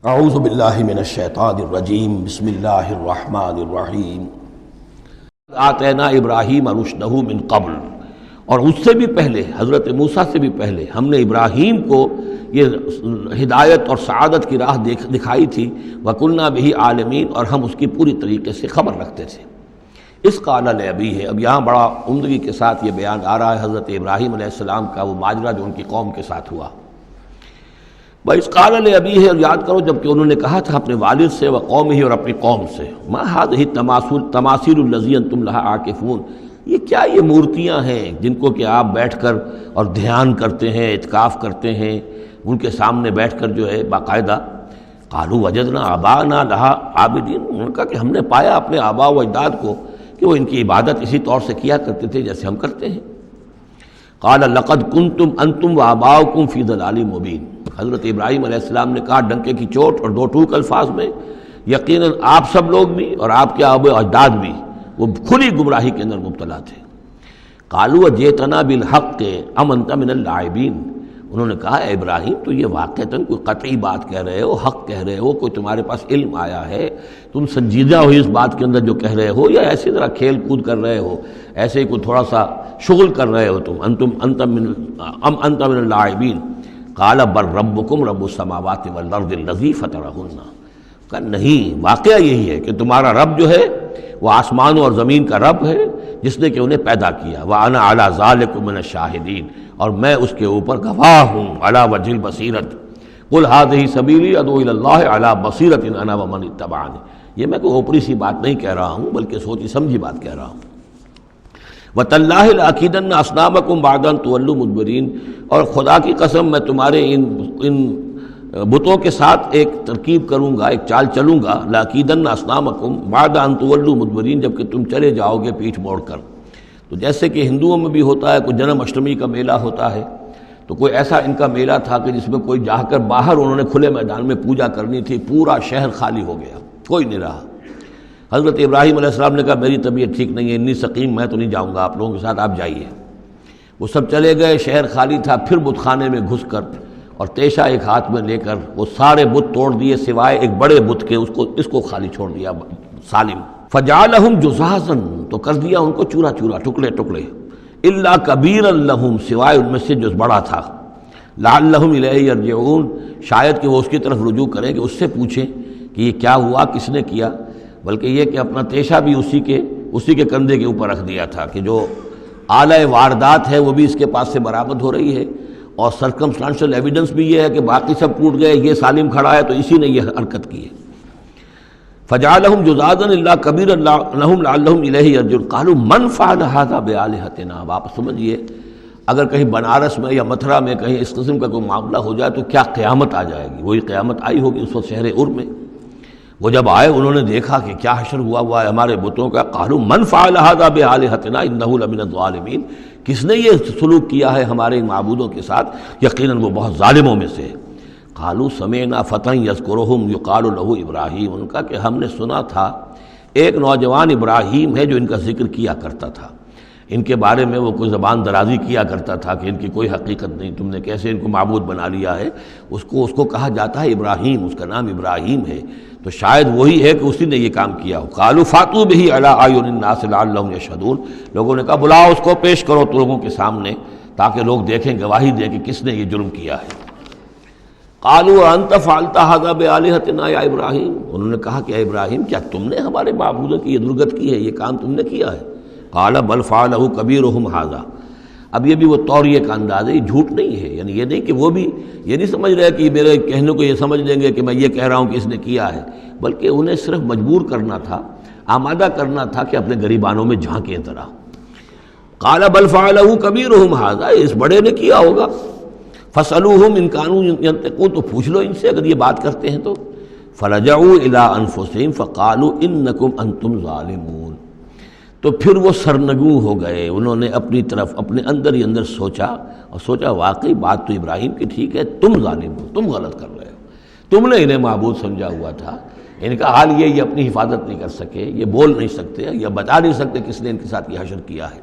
اعوذ باللہ من الشیطان الرجیم بسم اللہ الرحمن الرحیم آتینا ابراہیم رشدہ من قبل، اور اس سے بھی پہلے حضرت موسیٰ سے بھی پہلے ہم نے ابراہیم کو یہ ہدایت اور سعادت کی راہ دکھائی تھی، وَكُنَّا بِهِ عَالِمِينَ، اور ہم اس کی پوری طریقے سے خبر رکھتے تھے۔ اس قال لأبیہ، اب یہاں بڑا عمدگی کے ساتھ یہ بیان آ رہا ہے حضرت ابراہیم علیہ السلام کا وہ ماجرا جو ان کی قوم کے ساتھ ہوا۔ وَإِذْ قَالَ لِأَبِيهِ، اور یاد کرو جب کہ انہوں نے کہا تھا اپنے والد سے، وَقَوْمِهِ، اور اپنی قوم سے، مَا هَٰذِهِ التَّمَاثِيلُ الَّتِي أَنتُمْ لَهَا عَاكِفُونَ، یہ کیا یہ مورتیاں ہیں جن کو کہ آپ بیٹھ کر اور دھیان کرتے ہیں، اعتکاف کرتے ہیں، ان کے سامنے بیٹھ کر جو ہے باقاعدہ۔ قَالُوا وَجَدْنَا آبَاءَنَا لَهَا عَابِدِينَ، انہوں نے کہا کہ ہم نے پایا اپنے آباء و اجداد کو کہ وہ ان کی عبادت اسی طور سے کیا کرتے تھے جیسے ہم کرتے ہیں۔ قال لقد کنتم انتم وآباؤکم فی ضلال مبین، حضرت ابراہیم علیہ السلام نے کہا ڈنکے کی چوٹ اور دو ٹوک الفاظ میں، یقیناً آپ سب لوگ بھی اور آپ کے آباء و اجداد بھی وہ کھلی گمراہی کے اندر مبتلا تھے۔ قالوا وجئتنا بالحق ام انت من اللاعبین، انہوں نے کہا اے ابراہیم تو یہ واقعتاً کوئی قطعی بات کہہ رہے ہو، حق کہہ رہے ہو، کوئی تمہارے پاس علم آیا ہے، تم سنجیدہ ہو اس بات کے اندر جو کہہ رہے ہو، یا ایسی طرح کھیل کود کر رہے ہو، ایسے ہی کوئی تھوڑا سا شغل کر رہے ہو تم، انت من اللاعبین۔ قال بل ربکم رب السماوات والارض الذی فطرہن، کہ نہیں واقعہ یہی ہے کہ تمہارا رب جو ہے وہ آسمانوں اور زمین کا رب ہے جس نے کہ انہیں پیدا کیا، وَأَنَا عَلَىٰ ذَلِكُم مِّنَ الشَّاہِدِينَ، اور میں اس کے اوپر گواہ ہوں، عَلَىٰ وَجْهِ الْبَصِيرَةِ قُلْ هَٰذِهِ سَبِيلِي أَدْعُو إِلَى اللَّهِ عَلَىٰ بَصِيرَةٍ أَنَا وَمَنِ اتَّبَعَنِي، یہ میں کوئی اوپری سی بات نہیں کہہ رہا ہوں بلکہ سوچی سمجھی بات کہہ رہا ہوں۔ وَتَاللَّهِ لَأَكِيدَنَّ أَصْنَامَكُمْ بَعْدَ أَن تُوَلُّوا مُدْبِرِينَ، اور خدا کی قسم میں تمہارے ان بتوں کے ساتھ ایک ترکیب کروں گا، ایک چال چلوں گا، لَأَكِيدَنَّ أَصْنَامَكُمْ بَعْدَ أَن تُوَلُّوا مُدْبِرِينَ، جب کہ تم چلے جاؤ گے پیٹھ موڑ کر۔ تو جیسے کہ ہندوؤں میں بھی ہوتا ہے، کوئی جنم اشٹمی کا میلہ ہوتا ہے، تو کوئی ایسا ان کا میلہ تھا کہ جس میں کوئی جا کر باہر انہوں نے کھلے میدان میں پوجا کرنی تھی، پورا شہر خالی ہو گیا، کوئی نہیں رہا۔ حضرت ابراہیم علیہ السلام نے کہا میری طبیعت ٹھیک نہیں ہے، اتنی سقیم، میں تو نہیں جاؤں گا آپ لوگوں کے ساتھ، آپ جائیے۔ وہ سب چلے گئے، شہر خالی تھا، پھر بت خانے میں گھس کر اور تیشا ایک ہاتھ میں لے کر وہ سارے بت توڑ دیے سوائے ایک بڑے بت کے، اس کو خالی چھوڑ دیا سالم۔ فجعلہم جزازا، تو کر دیا ان کو چورا چورا، ٹکڑے ٹکڑے، الا کبیرا لہم، سوائے ان میں سے جو بڑا تھا، لعلہم الیہ یرجعون، شاید کہ وہ اس کی طرف رجوع کریں کہ اس سے پوچھیں کہ یہ کیا ہوا، کس نے کیا، بلکہ یہ کہ اپنا تیشا بھی اسی کے کندھے کے اوپر رکھ دیا تھا کہ جو آلہ واردات ہے وہ بھی اس کے پاس سے برآمد ہو رہی ہے، اور سرکمسٹانشل ایویڈنس بھی یہ ہے کہ باقی سب ٹوٹ گئے، یہ سالم کھڑا ہے تو اسی نے یہ حرکت کی ہے۔ فجعلہم جزازا الا کبیرا لہم لعلہم الیہ یرجعون قالوا من فعل ھذا بآلہتنا، اب آپ سمجھیے اگر کہیں بنارس میں یا متھرا میں کہیں اس قسم کا کوئی معاملہ ہو جائے تو کیا قیامت آ جائے گی، وہی قیامت آئی ہوگی اس وقت شہر ار میں۔ وہ جب آئے انہوں نے دیکھا کہ کیا حشر ہوا ہے ہمارے بتوں کا، قالوا من فعل ھذا بآلہتنا انہ لمن الظالمین، کس نے یہ سلوک کیا ہے ہمارے معبودوں کے ساتھ، یقیناً وہ بہت ظالموں میں سے ہے۔ قالوا سمعنا فتى یذکرہم یقال لہ ابراہیم، ان کا کہ ہم نے سنا تھا ایک نوجوان ابراہیم ہے جو ان کا ذکر کیا کرتا تھا، ان کے بارے میں وہ کوئی زبان درازی کیا کرتا تھا کہ ان کی کوئی حقیقت نہیں، تم نے کیسے ان کو معبود بنا لیا ہے، اس کو کہا جاتا ہے ابراہیم، اس کا نام ابراہیم ہے، تو شاید وہی ہے کہ اسی نے یہ کام کیا ہو۔ قالوا فاتوا بہ علی اعین الناس لعلہم یشہدون، لوگوں نے کہا بلاؤ اس کو، پیش کرو تو لوگوں کے سامنے تاکہ لوگ دیکھیں، گواہی دیں کہ کس نے یہ جرم کیا ہے۔ قالوا انت فعلت ھذا بآلہتنا یا ابراہیم، انہوں نے کہا کہ اے ابراہیم کیا تم نے ہمارے معبودوں کی یہ درگت کی ہے، یہ کام تم نے کیا ہے؟ قال بل فعلہ کبیرہم ھذا، اب یہ بھی وہ توریہ کا انداز ہے، یہ جھوٹ نہیں ہے، یعنی یہ نہیں کہ وہ بھی یہ نہیں سمجھ رہے کہ میرے کہنے کو یہ سمجھ لیں گے کہ میں یہ کہہ رہا ہوں کہ اس نے کیا ہے، بلکہ انہیں صرف مجبور کرنا تھا، آمادہ کرنا تھا کہ اپنے گریبانوں میں جھانکیں ذرا۔ قال بل فعلہ کبیرہم ھذا، اس بڑے نے کیا ہوگا، فاسألوہم ان کانوا ینطقون، تو پوچھ لو ان سے اگر یہ بات کرتے ہیں تو۔ فرجعوا الی انفسہم فقالوا انکم انتم ظالمون، تو پھر وہ سرنگوں ہو گئے، انہوں نے اپنی طرف اپنے اندر ہی اندر سوچا، اور سوچا واقعی بات تو ابراہیم کی ٹھیک ہے، تم ظالم ہو، تم غلط کر رہے ہو، تم نے انہیں معبود سمجھا ہوا تھا۔ ان کا حال یہ اپنی حفاظت نہیں کر سکے، یہ بول نہیں سکتے یا بتا نہیں سکتے کس نے ان کے ساتھ یہ حشر کیا ہے۔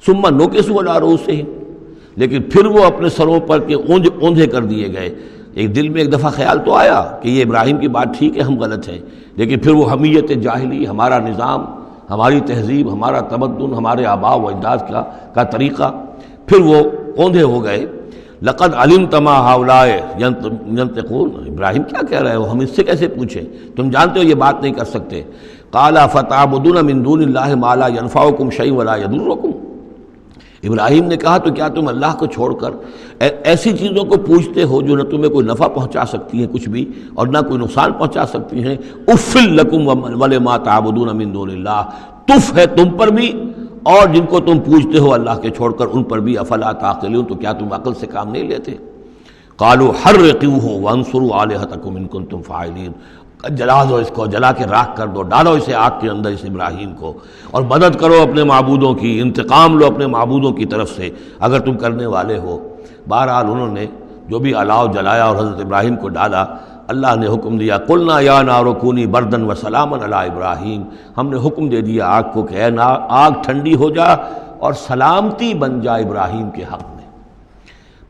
ثم نکسوا علی رؤوسہم، لیکن پھر وہ اپنے سروں پر کے اونجے کر دیے گئے، ایک دل میں ایک دفعہ خیال تو آیا کہ یہ ابراہیم کی بات ٹھیک ہے، ہم غلط ہیں، لیکن پھر وہ حمیت جاہلی، ہمارا نظام، ہماری تہذیب، ہمارا تمدن، ہمارے آباء و اجداد کا طریقہ، پھر وہ اوندھے ہو گئے۔ لقد علمت ما ہؤلاء ينطقون، ابراہیم کیا کہہ رہے ہو، ہم اس سے کیسے پوچھیں، تم جانتے ہو یہ بات نہیں کر سکتے۔ قال فتعبدون من دون اللہ ما لا ينفعكم شيئا ولا يضركم، ابراہیم نے کہا تو کیا تم اللہ کو چھوڑ کر ایسی چیزوں کو پوچھتے ہو جو نہ تمہیں کوئی نفع پہنچا سکتی ہیں کچھ بھی، اور نہ کوئی نقصان پہنچا سکتی ہیں؟ اف لکم ولما تعبدون من دون اللہ، تف ہے تم پر بھی اور جن کو تم پوچھتے ہو اللہ کے چھوڑ کر ان پر بھی، افلا تعقلون، تو کیا تم عقل سے کام نہیں لیتے؟ قالوا حرقوه وانصروا آلهتكم ان کنتم فاعلین، جلا دو اس کو، جلا کے راکھ کر دو، ڈالو اسے آگ کے اندر اس ابراہیم کو، اور مدد کرو اپنے معبودوں کی، انتقام لو اپنے معبودوں کی طرف سے اگر تم کرنے والے ہو۔ بہرحال انہوں نے جو بھی الاؤ جلایا اور حضرت ابراہیم کو ڈالا، اللہ نے حکم دیا قلنا یا نار کونی بردن و سلاما علی ابراہیم، ہم نے حکم دے دیا آگ کو کہ اے آگ ٹھنڈی ہو جا اور سلامتی بن جا ابراہیم کے حق میں۔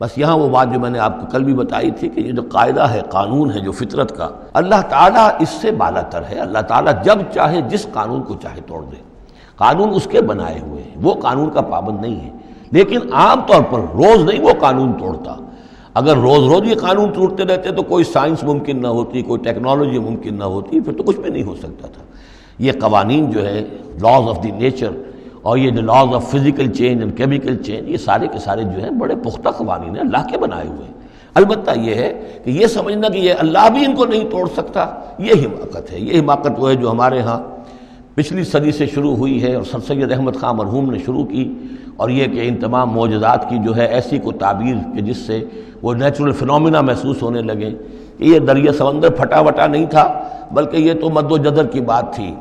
بس یہاں وہ بات جو میں نے آپ کو کل بھی بتائی تھی کہ یہ جو قاعدہ ہے، قانون ہے جو فطرت کا، اللہ تعالیٰ اس سے بالا تر ہے۔ اللہ تعالیٰ جب چاہے جس قانون کو چاہے توڑ دے، قانون اس کے بنائے ہوئے ہیں، وہ قانون کا پابند نہیں ہے، لیکن عام طور پر روز نہیں وہ قانون توڑتا۔ اگر روز روز یہ قانون ٹوٹتے رہتے تو کوئی سائنس ممکن نہ ہوتی، کوئی ٹیکنالوجی ممکن نہ ہوتی، پھر تو کچھ بھی نہیں ہو سکتا تھا۔ یہ قوانین جو ہے، لاز آف دی نیچر، اور یہ laws of physical change and chemical change, یہ سارے کے سارے جو ہیں بڑے پختہ قوانین ہیں، اللہ کے بنائے ہوئے ہیں۔ البتہ یہ ہے کہ یہ سمجھنا کہ یہ اللہ بھی ان کو نہیں توڑ سکتا، یہ حماقت ہے۔ یہ حماقت وہ ہے جو ہمارے ہاں پچھلی صدی سے شروع ہوئی ہے، اور سر سید احمد خان مرحوم نے شروع کی، اور یہ کہ ان تمام معجزات کی جو ہے ایسی کو تعبیر کہ جس سے وہ نیچرل فنومینا محسوس ہونے لگے کہ یہ دریا سمندر پھٹا وٹا نہیں تھا، بلکہ یہ تو مد و جزر کی بات تھی۔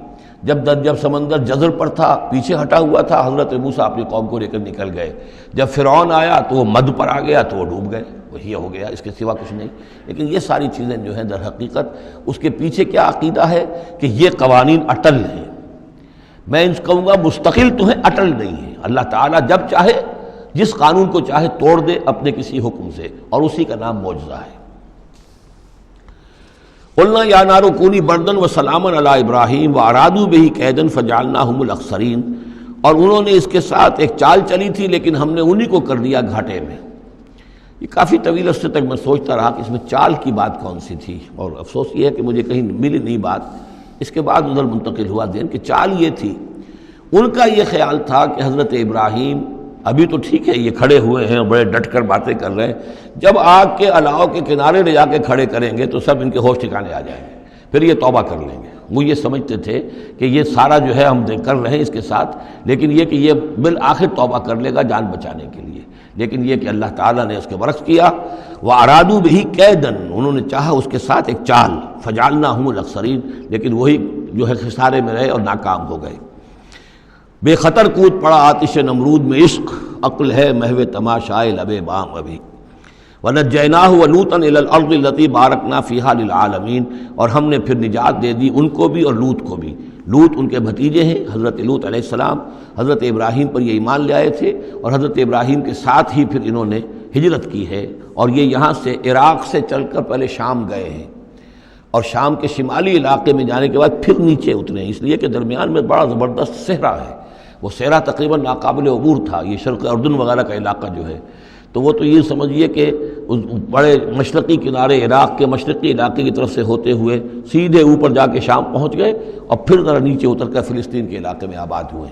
جب سمندر جزر پر تھا، پیچھے ہٹا ہوا تھا، حضرت موسیٰ اپنی قوم کو لے کر نکل گئے۔ جب فرعون آیا تو وہ مد پر آ گیا تو وہ ڈوب گئے، وہی ہو گیا، اس کے سوا کچھ نہیں۔ لیکن یہ ساری چیزیں جو ہیں در حقیقت اس کے پیچھے کیا عقیدہ ہے کہ یہ قوانین اٹل ہیں۔ میں ان سے کہوں گا مستقل تو ہیں، اٹل نہیں ہیں۔ اللہ تعالیٰ جب چاہے جس قانون کو چاہے توڑ دے اپنے کسی حکم سے، اور اسی کا نام معجزہ ہے۔ قلنا یا نار کونی بردن و سلاما علی ابراہیم وارادوا بہ کیدا فجعلناہم الاخسرین، اور انہوں نے اس کے ساتھ ایک چال چلی تھی لیکن ہم نے انہی کو کر دیا گھاٹے میں۔ یہ کافی طویل عرصے تک میں سوچتا رہا کہ اس میں چال کی بات کون سی تھی، اور افسوس یہ ہے کہ مجھے کہیں ملی نہیں بات۔ اس کے بعد ادھر منتقل ہوا ذہن کہ چال یہ تھی، ان کا یہ خیال تھا کہ حضرت ابراہیم ابھی تو ٹھیک ہے، یہ کھڑے ہوئے ہیں، بڑے ڈٹ کر باتیں کر رہے ہیں، جب آگ کے الاؤ کے کنارے لے جا کے کھڑے کریں گے تو سب ان کے ہوش ٹھکانے آ جائیں گے، پھر یہ توبہ کر لیں گے۔ وہ یہ سمجھتے تھے کہ یہ سارا جو ہے ہم کر رہے ہیں اس کے ساتھ، لیکن یہ کہ یہ بالآخر توبہ کر لے گا جان بچانے کے لیے۔ لیکن یہ کہ اللہ تعالیٰ نے اس کے برعکس کیا، وَأَرَادُوا بِهِ كَيْدًا، انہوں نے چاہا اس کے ساتھ ایک چال، فَجَعَلْنَاهُمُ الْأَخْسَرِينَ، لیکن وہی جو ہے خسارے میں رہے اور ناکام ہو گئے۔ بے خطر کود پڑا آتش نمرود میں عشق، عقل ہے محو تماشائے لب بام ابھی۔ وَنَجَّيْنَاهُ وَلُوطًا إِلَى الْأَرْضِ الَّتِي بَارَكْنَا فِيهَا لِلْعَالَمِينَ، اور ہم نے پھر نجات دے دی ان کو بھی اور لوط کو بھی۔ لوط ان کے بھتیجے ہیں، حضرت لوط علیہ السلام حضرت ابراہیم پر یہ ایمان لے آئے تھے، اور حضرت ابراہیم کے ساتھ ہی پھر انہوں نے ہجرت کی ہے، اور یہ یہاں سے عراق سے چل کر پہلے شام گئے ہیں، اور شام کے شمالی علاقے میں جانے کے بعد پھر نیچے اترے ہیں، اس لیے کہ درمیان میں بڑا زبردست صحرا ہے۔ وہ صحرا تقریباً ناقابل عبور تھا، یہ شرق اردن وغیرہ کا علاقہ جو ہے، تو وہ تو یہ سمجھیے کہ بڑے مشرقی کنارے عراق کے مشرقی علاقے کی طرف سے ہوتے ہوئے سیدھے اوپر جا کے شام پہنچ گئے، اور پھر ذرا نیچے اتر کر فلسطین کے علاقے میں آباد ہوئے۔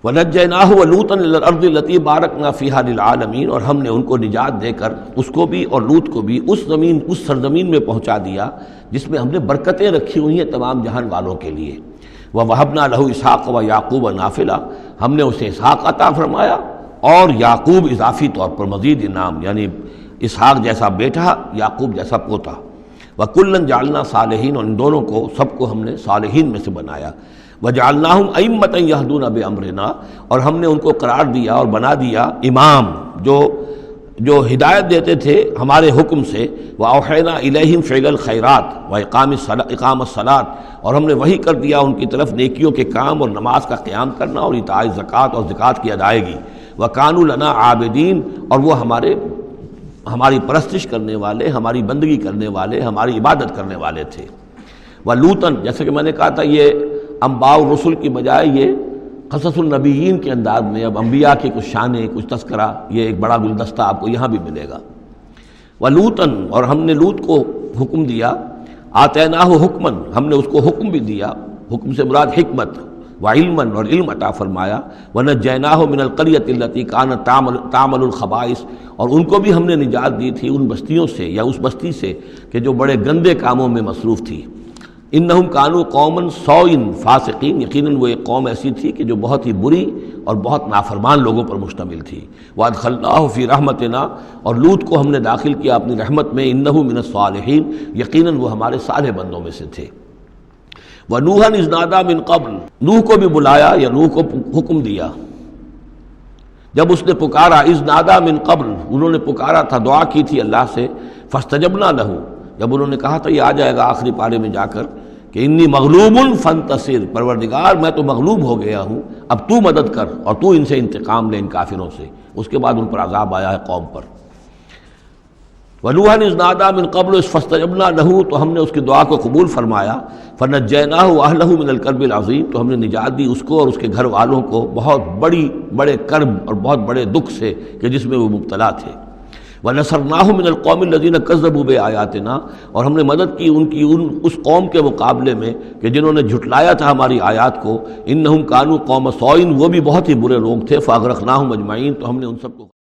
وَنَجَّيْنَاهُ وَلُوطًا إِلَى الْأَرْضِ الَّتِي بَارَكْنَا فِيهَا لِلْعَالَمِينَ، اور ہم نے ان کو نجات دے کر اس کو بھی اور لوط کو بھی اس سرزمین میں پہنچا دیا جس میں ہم نے برکتیں رکھی ہوئی ہیں تمام جہان والوں کے لیے۔ وَوَهَبْنَا لَهُ إِسْحَاقَ وَيَعْقُوبَ نَافِلَةً، ہم نے اسے اسحاق عطا فرمایا اور یعقوب اضافی طور پر مزید انعام، یعنی اسحاق جیسا بیٹا، یعقوب جیسا پوتا۔ وَكُلًّا جَعَلْنَا صَالِحِينَ، اور ان دونوں کو سب کو ہم نے صالحین میں سے بنایا۔ وَجَعَلْنَاهُمْ أَئِمَّةً يَهْدُونَ بِأَمْرِنَا، اور ہم نے ان کو قرار دیا اور بنا دیا امام جو ہدایت دیتے تھے ہمارے حکم سے۔ وَأَوْحَيْنَا إِلَيْهِمْ فِعْلَ الْخَيْرَاتِ وَإِقَامَ الصَّلَاةِ، اور ہم نے وحی کر دیا ان کی طرف نیکیوں کے کام اور نماز کا قیام کرنا اور ایتاء زکوٰۃ اور زکوٰۃ کی ادائیگی۔ وَكَانُوا لَنَا عَابِدِينَ، اور وہ ہمارے ہماری پرستش کرنے والے، ہماری بندگی کرنے والے، ہماری عبادت کرنے والے تھے۔ وَلُوطًا، جیسے کہ میں نے کہا تھا یہ انباء الرسل کی بجائے یہ قصص النبیین کے انداز میں اب انبیاء کی کچھ شانیں، کچھ تذکرہ، یہ ایک بڑا گلدستہ آپ کو یہاں بھی ملے گا۔ وَلُوطًا، اور ہم نے لوط کو حکم دیا، آتیناہ حکماً، ہم نے اس کو حکم بھی دیا، حکم سے مراد حکمت، وعلماً، اور علم عطا فرمایا، وَنَجَّيْنَاهُ مِنَ الْقَرْيَةِ الَّتِي كَانَتْ تَعْمَلُ الْخَبَائِثَ، اور ان کو بھی ہم نے نجات دی تھی ان بستیوں سے یا اس بستی سے کہ جو بڑے گندے کاموں میں مصروف تھی۔ انہم کانوا قوما سوء فاسقین، یقیناً وہ ایک قوم ایسی تھی کہ جو بہت ہی بری اور بہت نافرمان لوگوں پر مشتمل تھی۔ وادخلناہ فی رحمتنا، اور لوط کو ہم نے داخل کیا اپنی رحمت میں، انہ من الصالحین، یقیناً وہ ہمارے صالح بندوں میں سے تھے۔ ونوحا اذ نادی من قبل، نوح کو بھی بلایا یا نوح کو حکم دیا جب اس نے پکارا، اذ نادی من قبل، انہوں نے پکارا تھا، دعا کی تھی اللہ سے، فاستجبنا لہ، جب انہوں نے کہا تھا یہ آ جائے گا آخری پارے میں جا کر کہ انی مغلوب فانتصر، پروردگار میں تو مغلوب ہو گیا ہوں، اب تو مدد کر اور تو ان سے انتقام لے، ان کافروں سے۔ اس کے بعد ان پر عذاب آیا ہے قوم پر۔ وَنُوحًا اذ نادى من قبل فاستجبنا له، تو ہم نے اس کی دعا کو قبول فرمایا، فنجیناہ وأہلہ من الکرب العظیم، تو ہم نے نجات دی اس کو اور اس کے گھر والوں کو بہت بڑے کرب اور بہت بڑے دکھ سے کہ جس میں وہ مبتلا تھے۔ وَنَصَرْنَاهُ مِنَ الْقَوْمِ الَّذِينَ كَذَّبُوا بِآيَاتِنَا، اور ہم نے مدد کی اس قوم کے مقابلے میں کہ جنہوں نے جھٹلایا تھا ہماری آیات کو۔ إِنَّهُمْ كَانُوا قَوْمَ سَوْءٍ، وہ بھی بہت ہی برے لوگ تھے۔ فَأَغْرَقْنَاهُمْ أَجْمَعِينَ، تو ہم نے ان سب کو